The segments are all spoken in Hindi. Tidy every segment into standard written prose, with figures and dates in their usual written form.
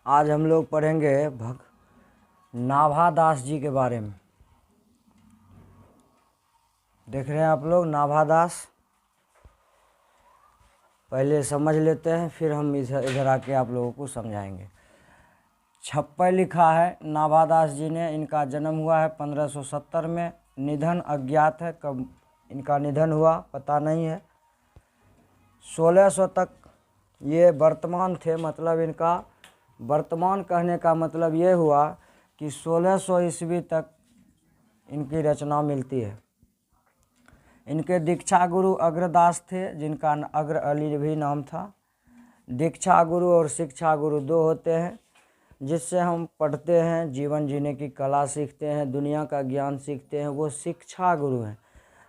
आज हम लोग पढ़ेंगे नाभादास जी के बारे में। देख रहे हैं आप लोग नाभादास। पहले समझ लेते हैं, फिर हम इधर आके आप लोगों को समझाएंगे। छप्पय लिखा है नाभादास जी ने। इनका जन्म हुआ है 1570 में। निधन अज्ञात है, कब इनका निधन हुआ पता नहीं है। 1600 तक ये वर्तमान थे, मतलब इनका वर्तमान कहने का मतलब ये हुआ कि 1600 ईस्वी तक इनकी रचना मिलती है। इनके दीक्षा गुरु अग्रदास थे, जिनका अग्र अली भी नाम था। दीक्षा गुरु और शिक्षा गुरु दो होते हैं, जिससे हम पढ़ते हैं, जीवन जीने की कला सीखते हैं, दुनिया का ज्ञान सीखते हैं, वो शिक्षा गुरु हैं।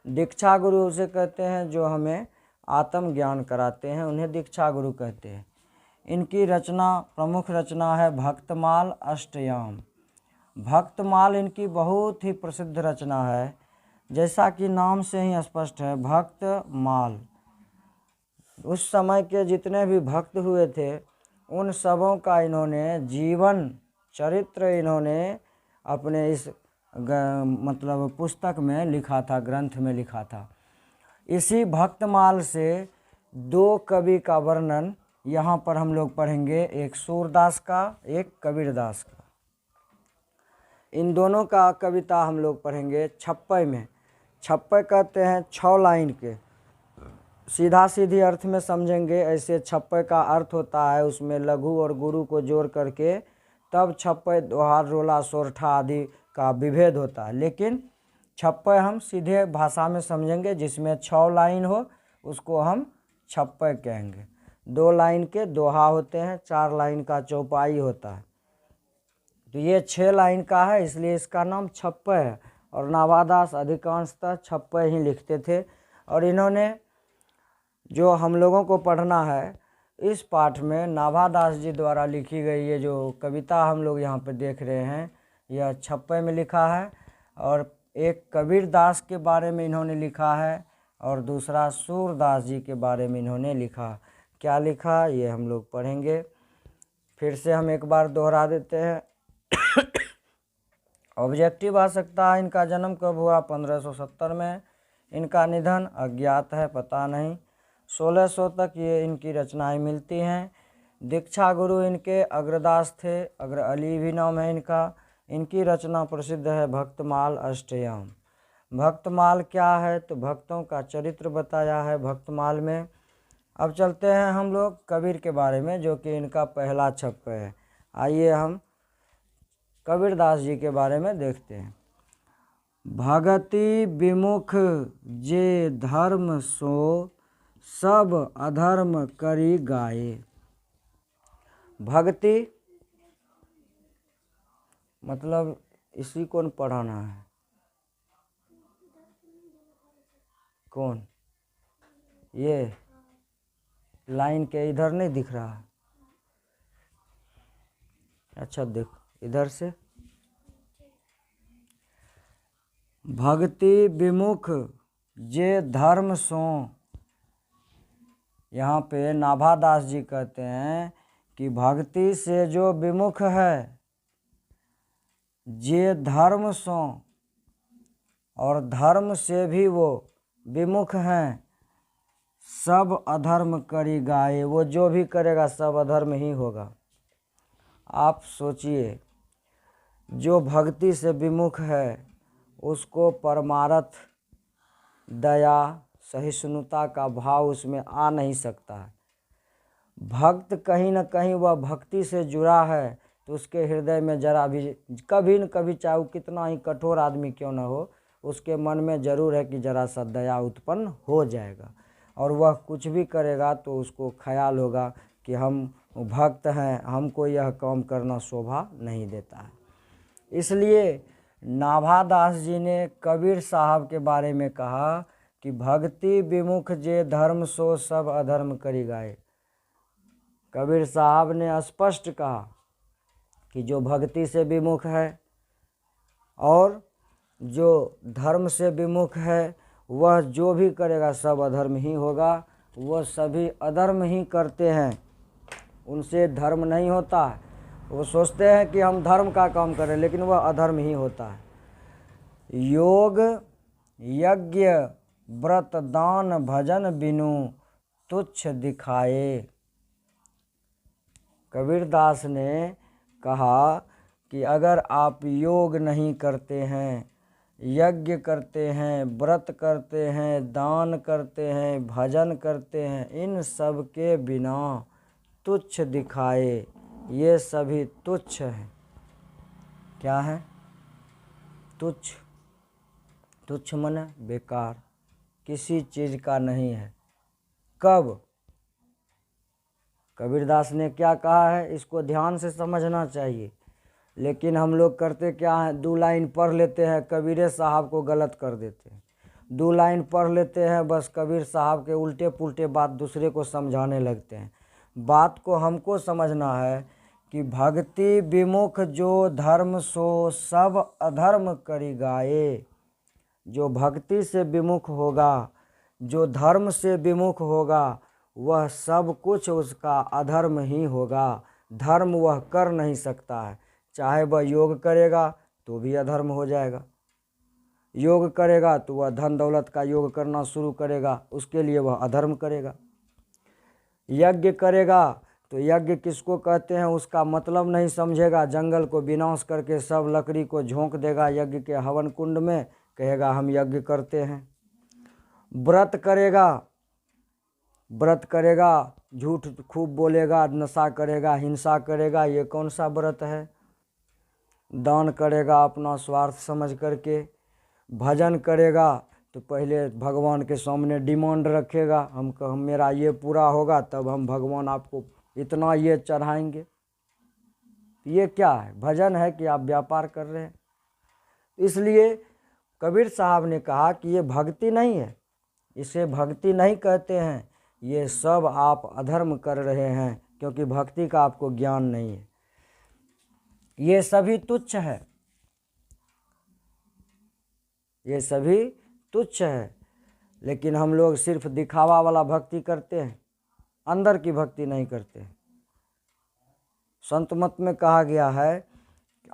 दीक्षा गुरु उसे कहते हैं जो हमें आत्मज्ञान कराते हैं, उन्हें दीक्षा गुरु कहते हैं। इनकी रचना, प्रमुख रचना है भक्तमाल अष्टयाम। भक्तमाल इनकी बहुत ही प्रसिद्ध रचना है, जैसा कि नाम से ही स्पष्ट है, भक्तमाल। उस समय के जितने भी भक्त हुए थे उन सबों का इन्होंने जीवन चरित्र इन्होंने अपने इस मतलब पुस्तक में लिखा था, ग्रंथ में लिखा था। इसी भक्तमाल से दो कवि का वर्णन यहाँ पर हम लोग पढ़ेंगे, एक सूरदास का, एक कबीरदास का। इन दोनों का कविता हम लोग पढ़ेंगे छप्पय में। छप्पय कहते हैं 6 लाइन के। सीधा सीधी अर्थ में समझेंगे ऐसे छप्पय का अर्थ होता है, उसमें लघु और गुरु को जोड़ करके तब छप्पय, दोहार, रोला, सोरठा आदि का विभेद होता है। लेकिन छप्पय हम सीधे भाषा में समझेंगे, जिसमें 6 लाइन हो उसको हम छप्पय कहेंगे। 2 लाइन के दोहा होते हैं, 4 लाइन का चौपाई होता है। तो ये 6 लाइन का है, इसलिए इसका नाम छप्पय है। और नाभादास अधिकांशतः छप्पय ही लिखते थे। और इन्होंने जो हम लोगों को पढ़ना है, इस पाठ में नाभादास जी द्वारा लिखी गई ये जो कविता हम लोग यहाँ पे देख रहे हैं, यह छप्पय में लिखा है। और एक कबीरदास के बारे में इन्होंने लिखा है और दूसरा सूरदास जी के बारे में इन्होंने लिखा। क्या लिखा ये हम लोग पढ़ेंगे। फिर से हम एक बार दोहरा देते हैं। ऑब्जेक्टिव आ सकता है, इनका जन्म कब हुआ? 1570 में। इनका निधन अज्ञात है, पता नहीं। 1600 तक ये इनकी रचनाएं मिलती हैं। दीक्षा गुरु इनके अग्रदास थे, अग्र अली भी नाम है इनका। इनकी रचना प्रसिद्ध है भक्तमाल अष्टयाम। भक्तमाल क्या है? तो भक्तों का चरित्र बताया है भक्तमाल में। अब चलते हैं हम लोग कबीर के बारे में, जो कि इनका पहला छप्पय है। आइए हम कबीरदास जी के बारे में देखते हैं। भगति विमुख जे धर्म सो, सब अधर्म करी गाये। भक्ति मतलब इसी को पढ़ाना है। कौन? ये लाइन के इधर नहीं दिख रहा है? अच्छा देखो इधर से। भक्ति विमुख जे धर्म सो, यहाँ पे नाभादास जी कहते हैं कि भक्ति से जो विमुख है, जे धर्म सो, और धर्म से भी वो विमुख हैं, सब अधर्म करी गाये। वो जो भी करेगा सब अधर्म ही होगा। आप सोचिए, जो भक्ति से विमुख है उसको परमार्थ, दया, सहिष्णुता का भाव उसमें आ नहीं सकता है। भक्त कहीं न कहीं वह भक्ति से जुड़ा है, तो उसके हृदय में जरा भी कभी न कभी, चाहे वो कितना ही कठोर आदमी क्यों न हो, उसके मन में ज़रूर है कि जरा सा दया उत्पन्न हो जाएगा। और वह कुछ भी करेगा तो उसको ख्याल होगा कि हम भक्त हैं, हमको यह काम करना शोभा नहीं देता है। इसलिए नाभादास जी ने कबीर साहब के बारे में कहा कि भक्ति विमुख जे धर्म सो, सब अधर्म करी गाये। कबीर साहब ने स्पष्ट कहा कि जो भक्ति से विमुख है और जो धर्म से विमुख है, वह जो भी करेगा सब अधर्म ही होगा। वह सभी अधर्म ही करते हैं, उनसे धर्म नहीं होता है। वो सोचते हैं कि हम धर्म का काम करें, लेकिन वह अधर्म ही होता है। योग यज्ञ व्रत दान भजन बिनु तुच्छ दिखाए। कबीरदास ने कहा कि अगर आप योग नहीं करते हैं, यज्ञ करते हैं, व्रत करते हैं, दान करते हैं, भजन करते हैं, इन सब के बिना तुच्छ दिखाए, ये सभी तुच्छ हैं। क्या है? तुच्छ। तुच्छ माने बेकार, किसी चीज़ का नहीं है। कब? कबीरदास ने क्या कहा है, इसको ध्यान से समझना चाहिए। लेकिन हम लोग करते क्या है, 2 लाइन पढ़ लेते हैं, कबीर साहब को गलत कर देते हैं। 2 लाइन पढ़ लेते हैं, बस कबीर साहब के उल्टे पुल्टे बात दूसरे को समझाने लगते हैं। बात को हमको समझना है कि भक्ति विमुख जो धर्म सो सब अधर्म करी गाए। जो भक्ति से विमुख होगा, जो धर्म से विमुख होगा, वह सब कुछ उसका अधर्म ही होगा। धर्म वह कर नहीं सकता है। चाहे वह योग करेगा तो भी अधर्म हो जाएगा, योग करेगा तो वह धन दौलत का योग करना शुरू करेगा, उसके लिए वह अधर्म करेगा। यज्ञ करेगा तो यज्ञ किसको कहते हैं उसका मतलब नहीं समझेगा, जंगल को विनाश करके सब लकड़ी को झोंक देगा यज्ञ के हवन कुंड में, कहेगा हम यज्ञ करते हैं। व्रत करेगा, व्रत करेगा, झूठ खूब बोलेगा, नशा करेगा, हिंसा करेगा, ये कौन सा व्रत है। दान करेगा अपना स्वार्थ समझ करके। भजन करेगा तो पहले भगवान के सामने डिमांड रखेगा, हम मेरा ये पूरा होगा तब हम भगवान आपको इतना ये चढ़ाएंगे। ये क्या है? भजन है कि आप व्यापार कर रहे हैं। इसलिए कबीर साहब ने कहा कि ये भक्ति नहीं है, इसे भक्ति नहीं कहते हैं, ये सब आप अधर्म कर रहे हैं, क्योंकि भक्ति का आपको ज्ञान नहीं है। ये सभी तुच्छ है, ये सभी तुच्छ है। लेकिन हम लोग सिर्फ दिखावा वाला भक्ति करते हैं, अंदर की भक्ति नहीं करते। संत मत में कहा गया है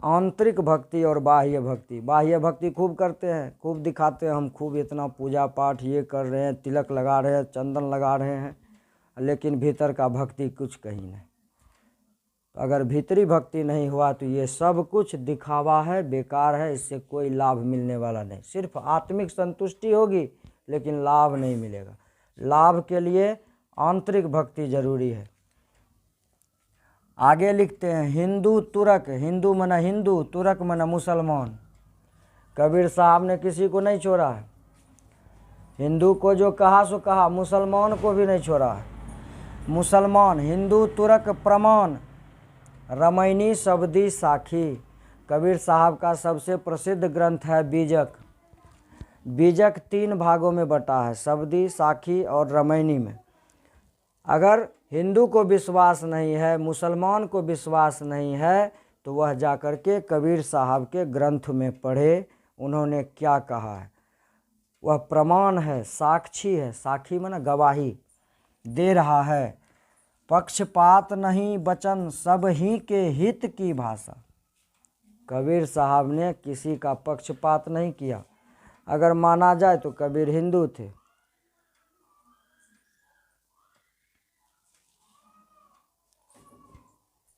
आंतरिक भक्ति और बाह्य भक्ति। बाह्य भक्ति खूब करते हैं, खूब दिखाते हैं, हम खूब इतना पूजा पाठ ये कर रहे हैं, तिलक लगा रहे हैं, चंदन लगा रहे हैं, लेकिन भीतर का भक्ति कुछ कहीं नहीं। तो अगर भीतरी भक्ति नहीं हुआ तो ये सब कुछ दिखावा है, बेकार है, इससे कोई लाभ मिलने वाला नहीं। सिर्फ आत्मिक संतुष्टि होगी लेकिन लाभ नहीं मिलेगा। लाभ के लिए आंतरिक भक्ति जरूरी है। आगे लिखते हैं हिंदू तुरक, हिंदू मना हिंदू, तुरक मना मुसलमान। कबीर साहब ने किसी को नहीं छोड़ा है। हिंदू को जो कहा सो कहा, मुसलमान को भी नहीं छोड़ा है। मुसलमान, हिंदू तुरक प्रमाण, रामायणी शब्दी साखी। कबीर साहब का सबसे प्रसिद्ध ग्रंथ है बीजक। बीजक 3 भागों में बटा है, शब्दी, साखी और रामायणी में। अगर हिंदू को विश्वास नहीं है, मुसलमान को विश्वास नहीं है, तो वह जाकर के कबीर साहब के ग्रंथ में पढ़े, उन्होंने क्या कहा है। वह प्रमाण है, साक्षी है। साक्षी माने गवाही दे रहा है। पक्षपात नहीं वचन सब ही के हित की भाषा। कबीर साहब ने किसी का पक्षपात नहीं किया। अगर माना जाए तो कबीर हिंदू थे,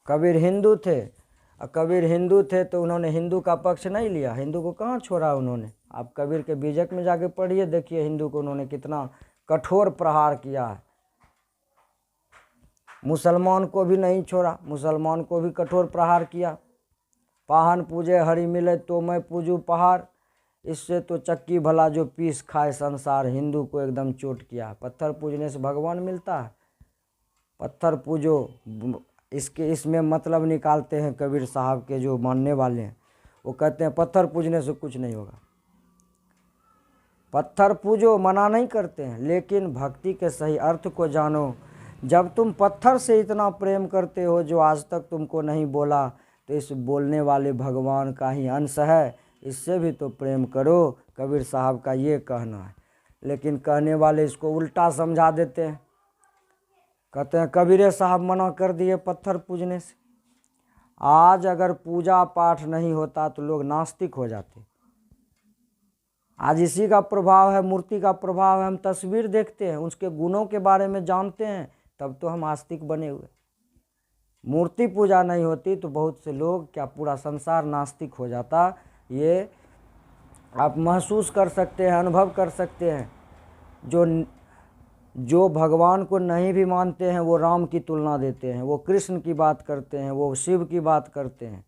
कबीर हिंदू थे। और कबीर हिंदू थे तो उन्होंने हिंदू का पक्ष नहीं लिया, हिंदू को कहाँ छोड़ा उन्होंने। आप कबीर के बीजक में जाके पढ़िए, देखिए हिंदू को उन्होंने कितना कठोर प्रहार किया है। मुसलमान को भी नहीं छोड़ा, मुसलमान को भी कठोर प्रहार किया। पाहन पूजे हरि मिले तो मैं पूजू पहाड़, इससे तो चक्की भला जो पीस खाए संसार। हिंदू को एकदम चोट किया। पत्थर पूजने से भगवान मिलता है? पत्थर पूजो, इसमें मतलब निकालते हैं कबीर साहब के जो मानने वाले हैं। वो कहते हैं पत्थर पूजने से कुछ नहीं होगा। पत्थर पूजो मना नहीं करते हैं, लेकिन भक्ति के सही अर्थ को जानो। जब तुम पत्थर से इतना प्रेम करते हो जो आज तक तुमको नहीं बोला, तो इस बोलने वाले भगवान का ही अंश है, इससे भी तो प्रेम करो। कबीर साहब का ये कहना है। लेकिन कहने वाले इसको उल्टा समझा देते हैं, कहते हैं कबीर साहब मना कर दिए पत्थर पूजने से। आज अगर पूजा पाठ नहीं होता तो लोग नास्तिक हो जाते। आज इसी का प्रभाव है, मूर्ति का प्रभाव है। हम तस्वीर देखते हैं, उसके गुणों के बारे में जानते हैं, तब तो हम आस्तिक बने हुए। मूर्ति पूजा नहीं होती तो बहुत से लोग, क्या पूरा संसार नास्तिक हो जाता। ये आप महसूस कर सकते हैं, अनुभव कर सकते हैं। जो भगवान को नहीं भी मानते हैं वो राम की तुलना देते हैं, वो कृष्ण की बात करते हैं, वो शिव की बात करते हैं।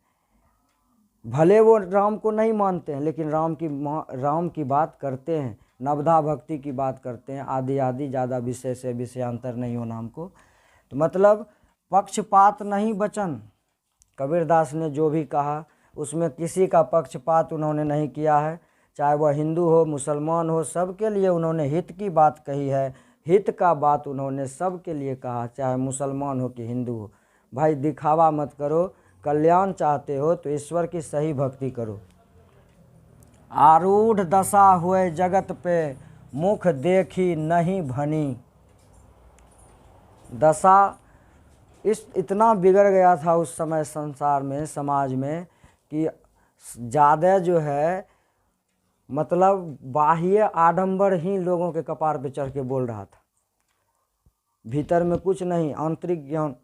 भले वो राम को नहीं मानते हैं लेकिन राम की बात करते हैं, नवधा भक्ति की बात करते हैं। आदि आदि ज़्यादा विषय से विषयांतर नहीं होना हमको। तो मतलब पक्षपात नहीं वचन। कबीरदास ने जो भी कहा उसमें किसी का पक्षपात उन्होंने नहीं किया है। चाहे वह हिंदू हो मुसलमान हो, सबके लिए उन्होंने हित की बात कही है। हित का बात उन्होंने सबके लिए कहा, चाहे मुसलमान हो कि हिंदू हो। भाई दिखावा मत करो, कल्याण चाहते हो तो ईश्वर की सही भक्ति करो। आरूढ़ दशा हुए जगत पे, मुख देखी नहीं भनी। दशा इतना बिगड़ गया था उस समय संसार में, समाज में, कि ज़्यादा जो है मतलब बाह्य आडंबर ही लोगों के कपार पे चढ़ के बोल रहा था। भीतर में कुछ नहीं, आंतरिक ज्ञान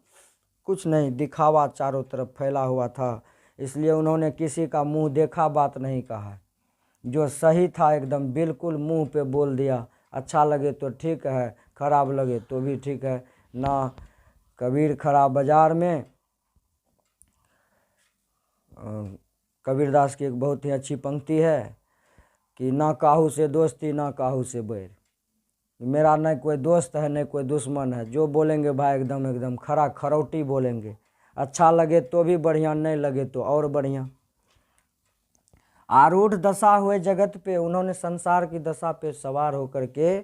कुछ नहीं, दिखावा चारों तरफ फैला हुआ था। इसलिए उन्होंने किसी का मुंह देखा बात नहीं कहा। जो सही था एकदम बिल्कुल मुंह पे बोल दिया। अच्छा लगे तो ठीक है, खराब लगे तो भी ठीक है ना। कबीर खड़ा बाजार में, कबीरदास की एक बहुत ही अच्छी पंक्ति है कि ना काहू से दोस्ती ना काहू से बैर। मेरा न कोई दोस्त है न कोई दुश्मन है। जो बोलेंगे भाई एकदम खरा खरौटी बोलेंगे। अच्छा लगे तो भी बढ़िया, नहीं लगे तो और बढ़िया। आरूढ़ दशा हुए जगत पे, उन्होंने संसार की दशा पे सवार होकर के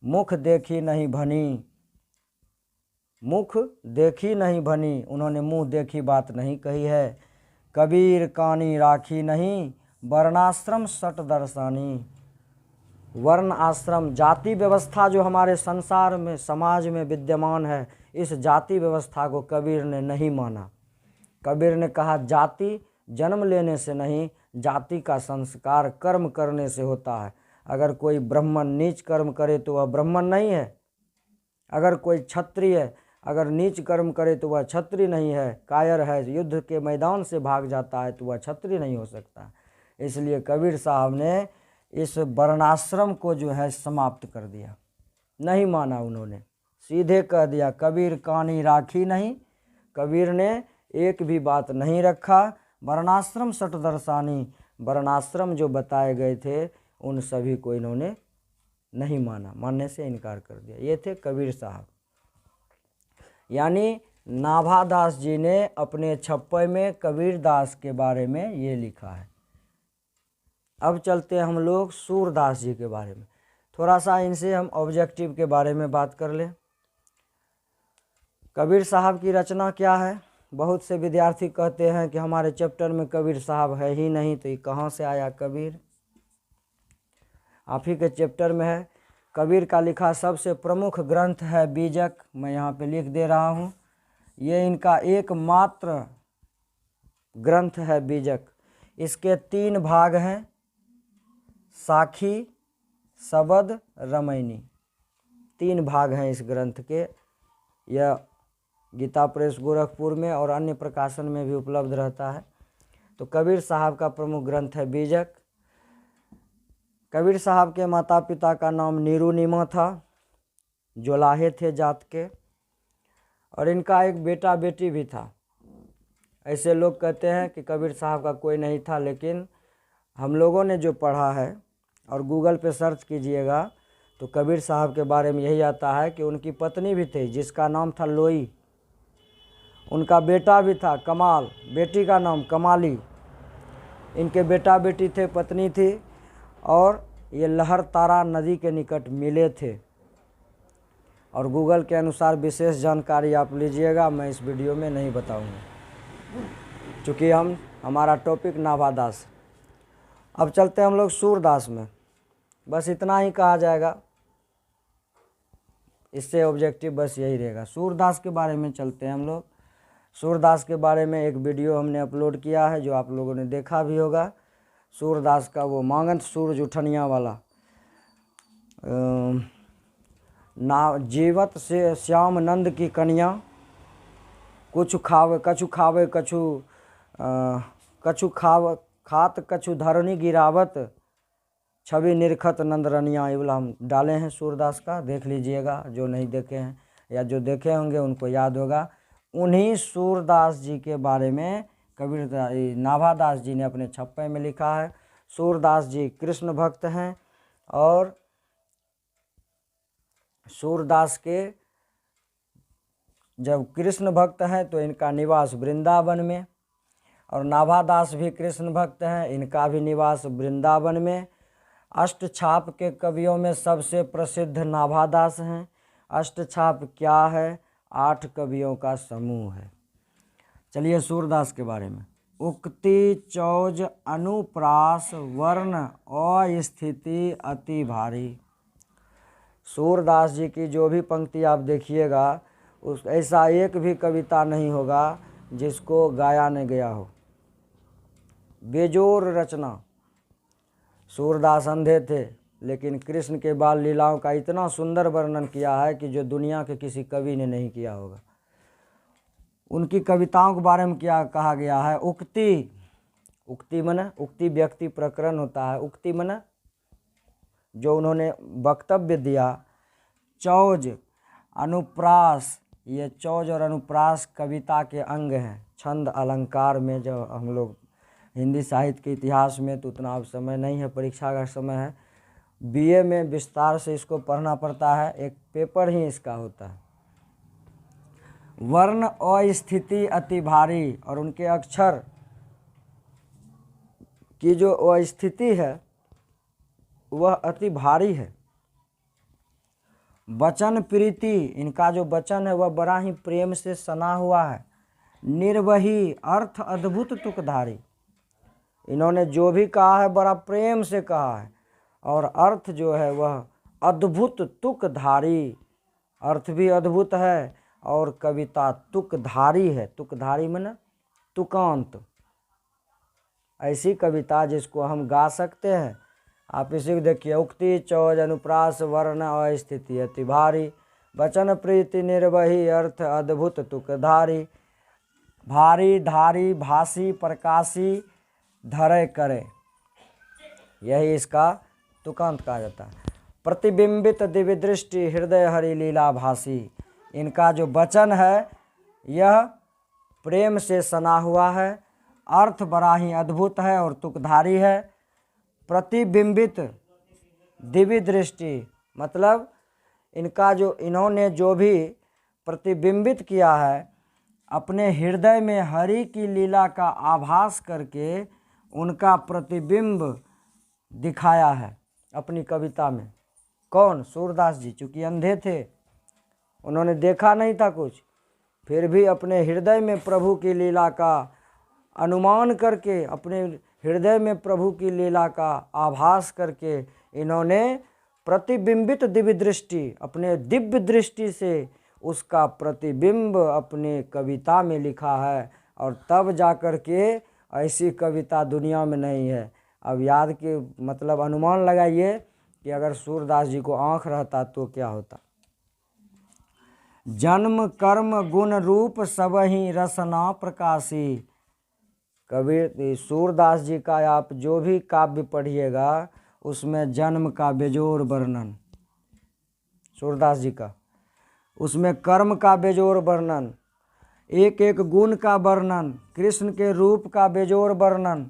मुख देखी नहीं भनी। मुख देखी नहीं भनी, उन्होंने मुंह देखी बात नहीं कही है। कबीर कानी राखी नहीं, वर्णाश्रम सट दर्शानी। वर्ण आश्रम जाति व्यवस्था जो हमारे संसार में समाज में विद्यमान है, इस जाति व्यवस्था को कबीर ने नहीं माना। कबीर ने कहा जाति जन्म लेने से नहीं, जाति का संस्कार कर्म करने से होता है। अगर कोई ब्राह्मण नीच कर्म करे तो वह ब्राह्मण नहीं है। अगर कोई क्षत्रिय अगर नीच कर्म करे तो वह क्षत्रिय नहीं है। कायर है, युद्ध के मैदान से भाग जाता है तो वह क्षत्रिय नहीं हो सकता। इसलिए कबीर साहब ने इस वर्णाश्रम को जो है समाप्त कर दिया, नहीं माना। उन्होंने सीधे कह दिया कबीर कानी राखी नहीं। कबीर ने एक भी बात नहीं रखा। वर्णाश्रम सट दर्शानी, वर्णाश्रम जो बताए गए थे उन सभी को इन्होंने नहीं माना, मानने से इनकार कर दिया। ये थे कबीर साहब। यानी नाभादास जी ने अपने छप्पे में कबीरदास के बारे में ये लिखा है। अब चलते हैं हम लोग सूरदास जी के बारे में। थोड़ा सा इनसे हम ऑब्जेक्टिव के बारे में बात कर लें। कबीर साहब की रचना क्या है? बहुत से विद्यार्थी कहते हैं कि हमारे चैप्टर में कबीर साहब है ही नहीं, तो ये कहाँ से आया कबीर? आप ही के चैप्टर में है। कबीर का लिखा सबसे प्रमुख ग्रंथ है बीजक, मैं यहाँ पे लिख दे रहा हूँ। ये इनका एकमात्र ग्रंथ है बीजक। इसके 3 भाग हैं, साखी, सबद, रमैनी। 3 भाग हैं इस ग्रंथ के। यह गीता प्रेस गोरखपुर में और अन्य प्रकाशन में भी उपलब्ध रहता है। तो कबीर साहब का प्रमुख ग्रंथ है बीजक। कबीर साहब के माता पिता का नाम नीरू था, जोलाहे थे जात के, और इनका एक बेटा बेटी भी था। ऐसे लोग कहते हैं कि कबीर साहब का कोई नहीं था, लेकिन हम लोगों ने जो पढ़ा है और गूगल पे सर्च कीजिएगा तो कबीर साहब के बारे में यही आता है कि उनकी पत्नी भी थी जिसका नाम था लोई। उनका बेटा भी था कमाल, बेटी का नाम कमाली। इनके बेटा बेटी थे, पत्नी थी, और ये लहर तारा नदी के निकट मिले थे। और गूगल के अनुसार विशेष जानकारी आप लीजिएगा, मैं इस वीडियो में नहीं बताऊंगा क्योंकि हमारा टॉपिक नाभादास। अब चलते हैं हम लोग सूरदास में। बस इतना ही कहा जाएगा, इससे ऑब्जेक्टिव बस यही रहेगा। सूरदास के बारे में चलते हैं हम लोग। सूरदास के बारे में एक वीडियो हमने अपलोड किया है जो आप लोगों ने देखा भी होगा। सूरदास का वो मांगंत सूरज उठनिया वाला ना जीवत से श्याम नंद की कन्या, कछु खावे कछु खात कछु धरनी गिरावत, छवि निरखत नंद रनिया। ये वाला हम डाले हैं सूरदास का, देख लीजिएगा जो नहीं देखे हैं या जो देखे होंगे उनको याद होगा। उन्हीं सूरदास जी के बारे में कबीर नाभादास जी ने अपने छप्पे में लिखा है। सूरदास जी कृष्ण भक्त हैं और सूरदास के जब कृष्ण भक्त हैं तो इनका निवास वृंदावन में, और नाभादास भी कृष्ण भक्त हैं, इनका भी निवास वृंदावन में। अष्टछाप के कवियों में सबसे प्रसिद्ध नाभादास हैं। अष्टछाप क्या है? 8 कवियों का समूह है। चलिए सूरदास के बारे में। उक्ति चौज अनुप्रास वर्ण अस्थिति अति भारी। सूरदास जी की जो भी पंक्ति आप देखिएगा उस ऐसा एक भी कविता नहीं होगा जिसको गाया न गया हो। बेजोर रचना। सूरदास अंधे थे लेकिन कृष्ण के बाल लीलाओं का इतना सुंदर वर्णन किया है कि जो दुनिया के किसी कवि ने नहीं किया होगा। उनकी कविताओं के बारे में क्या कहा गया है? उक्ति मन उक्ति व्यक्ति प्रकरण होता है। उक्ति मन जो उन्होंने वक्तव्य दिया। चौज अनुप्रास, ये चौज और अनुप्रास कविता के अंग हैं। छंद अलंकार में जो हम लोग हिंदी साहित्य के इतिहास में तो उतना अब समय नहीं है, परीक्षा का समय है। बीए में विस्तार से इसको पढ़ना पड़ता है, एक पेपर ही इसका होता है। वर्ण अस्थिति अति भारी, और उनके अक्षर की जो अस्थिति है वह अति भारी है। वचन प्रीति, इनका जो वचन है वह बड़ा ही प्रेम से सना हुआ है। निर्वही अर्थ अद्भुत तुकधारी, इन्होंने जो भी कहा है बड़ा प्रेम से कहा है, और अर्थ जो है वह अद्भुत तुकधारी, अर्थ भी अद्भुत है और कविता तुकधारी है। तुकधारी माने तुकांत, ऐसी कविता जिसको हम गा सकते हैं। आप इसी को देखिए। उक्ति चौज अनुप्रास वर्ण अस्थिति अति भारी, वचन प्रीति निर्वही अर्थ अद्भुत तुकधारी। भारी धारी भासी प्रकाशी धरे करे, यही इसका तुकांत कहा जाता है। प्रतिबिंबित दिव्य दृष्टि हृदय हरि लीला भासी, इनका जो वचन है यह प्रेम से सना हुआ है, अर्थ बड़ा ही अद्भुत है और तुकधारी है। प्रतिबिंबित दिव्य दृष्टि मतलब इनका जो इन्होंने जो भी प्रतिबिंबित किया है अपने हृदय में हरि की लीला का आभास करके उनका प्रतिबिंब दिखाया है अपनी कविता में। कौन? सूरदास जी। चूँकि अंधे थे, उन्होंने देखा नहीं था कुछ, फिर भी अपने हृदय में प्रभु की लीला का अनुमान करके, अपने हृदय में प्रभु की लीला का आभास करके इन्होंने प्रतिबिंबित दिव्य दृष्टि, अपने दिव्य दृष्टि से उसका प्रतिबिंब अपने कविता में लिखा है, और तब जा कर के ऐसी कविता दुनिया में नहीं है। अब याद के मतलब अनुमान लगाइए कि अगर सूरदास जी को आँख रहता तो क्या होता। जन्म कर्म गुण रूप सब ही रसना प्रकाशी। कबीर सूरदास जी का आप जो भी काव्य पढ़िएगा उसमें जन्म का बेजोर वर्णन, सूरदास जी का, उसमें कर्म का बेजोर वर्णन, एक एक गुण का वर्णन, कृष्ण के रूप का बेजोर वर्णन,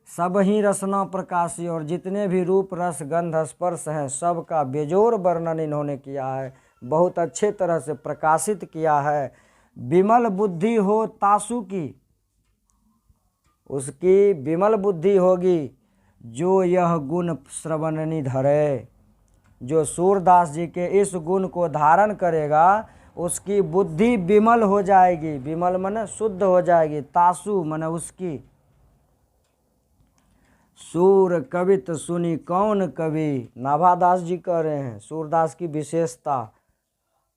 सब ही रसना प्रकाशी, और जितने भी रूप रस गंध स्पर्श हैं सब का बेजोर वर्णन इन्होंने किया है, बहुत अच्छे तरह से प्रकाशित किया है। विमल बुद्धि हो तासु की, उसकी विमल बुद्धि होगी जो यह गुण श्रवणनी धरे। जो सूरदास जी के इस गुण को धारण करेगा उसकी बुद्धि विमल हो जाएगी। विमल माने शुद्ध हो जाएगी, तासु माने उसकी। सूर कवित सुनी कौन कवि, नाभादास जी कह रहे हैं सूरदास की विशेषता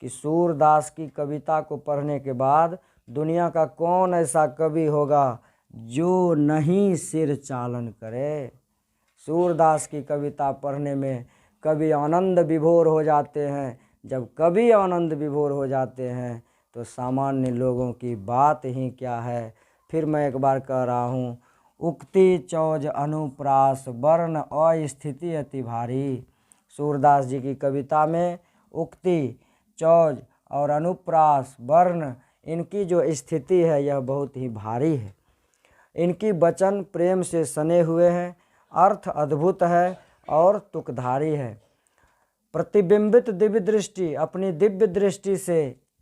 कि सूरदास की कविता को पढ़ने के बाद दुनिया का कौन ऐसा कवि होगा जो नहीं सिर चालन करे। सूरदास की कविता पढ़ने में कवि आनंद विभोर हो जाते हैं। जब कवि आनंद विभोर हो जाते हैं तो सामान्य लोगों की बात ही क्या है। फिर मैं एक बार कह रहा हूँ, उक्ति चौज अनुप्रास वर्ण अस्थिति अति भारी। सूरदास जी की कविता में उक्ति, चौज और अनुप्रास, वर्ण, इनकी जो स्थिति है यह बहुत ही भारी है। इनकी वचन प्रेम से सने हुए हैं, अर्थ अद्भुत है और तुकधारी है। प्रतिबिंबित दिव्य दृष्टि, अपनी दिव्य दृष्टि से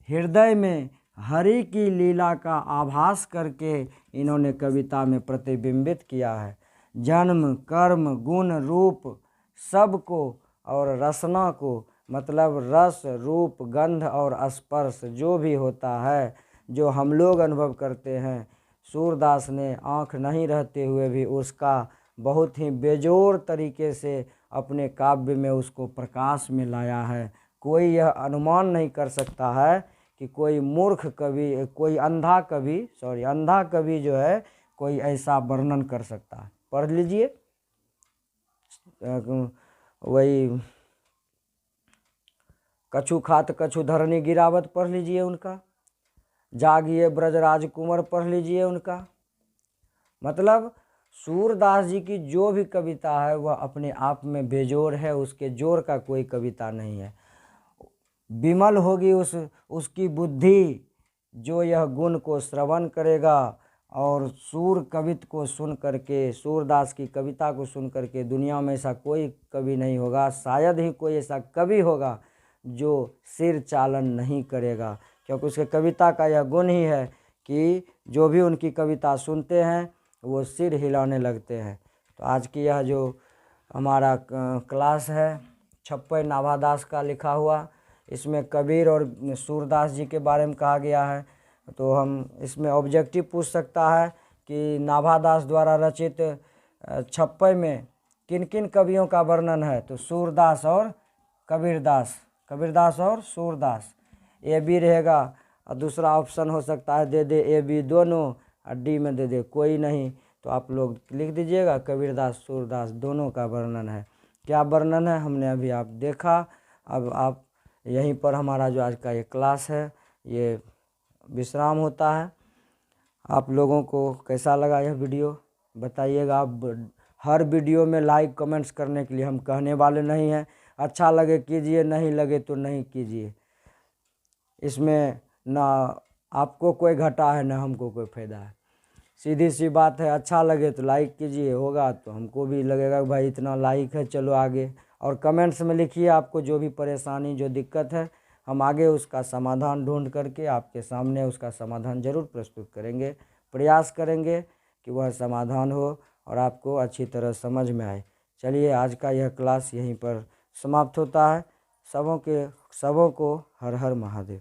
हृदय में हरि की लीला का आभास करके इन्होंने कविता में प्रतिबिंबित किया है। जन्म, कर्म, गुण, रूप सबको और रसना को, मतलब रस, रूप, गंध और स्पर्श जो भी होता है, जो हम लोग अनुभव करते हैं, सूरदास ने आँख नहीं रहते हुए भी उसका बहुत ही बेजोर तरीके से अपने काव्य में उसको प्रकाश में लाया है। कोई यह अनुमान नहीं कर सकता है कि कोई मूर्ख कवि, कोई अंधा कवि जो है कोई ऐसा वर्णन कर सकता है। पढ़ लीजिए वही कछु खात कछु धरनी गिरावत पढ़ लीजिए उनका, जागिए ब्रजराज कुंवर पढ़ लीजिए उनका। मतलब सूरदास जी की जो भी कविता है वह अपने आप में बेजोर है, उसके जोर का कोई कविता नहीं है। विमल होगी उसकी बुद्धि जो यह गुण को श्रवण करेगा, और सूर कवित को सुन करके, सूरदास की कविता को सुन करके दुनिया में ऐसा कोई कवि नहीं होगा, शायद ही कोई ऐसा कवि होगा जो सिर चालन नहीं करेगा। क्योंकि उसके कविता का यह गुण ही है कि जो भी उनकी कविता सुनते हैं वो सिर हिलाने लगते हैं। तो आज की यह जो हमारा क्लास है छप्पय नाभादास का लिखा हुआ, इसमें कबीर और सूरदास जी के बारे में कहा गया है। तो हम इसमें ऑब्जेक्टिव पूछ सकता है कि नाभादास द्वारा रचित छप्पय में किन किन कवियों का वर्णन है। तो सूरदास और कबीरदास और सूरदास, ए बी रहेगा। और दूसरा ऑप्शन हो सकता है दे दे ए बी दोनों, और डी में दे दे कोई नहीं। तो आप लोग लिख दीजिएगा कबीरदास सूरदास दोनों का वर्णन है। क्या वर्णन है हमने अभी आप देखा। अब आप यहीं पर हमारा जो आज का ये क्लास है ये विश्राम होता है। आप लोगों को कैसा लगा यह वीडियो बताइएगा। आप हर वीडियो में लाइक कमेंट्स करने के लिए हम कहने वाले नहीं हैं। अच्छा लगे कीजिए, नहीं लगे तो नहीं कीजिए। इसमें ना आपको कोई घाटा है ना हमको कोई फ़ायदा है, सीधी सी बात है। अच्छा लगे तो लाइक कीजिए, होगा तो हमको भी लगेगा भाई इतना लाइक है चलो आगे। और कमेंट्स में लिखिए आपको जो भी परेशानी जो दिक्कत है, हम आगे उसका समाधान ढूंढ करके आपके सामने उसका समाधान ज़रूर प्रस्तुत करेंगे। प्रयास करेंगे कि वह समाधान हो और आपको अच्छी तरह समझ में आए। चलिए आज का यह क्लास यहीं पर समाप्त होता है। सबों को हर हर महादेव।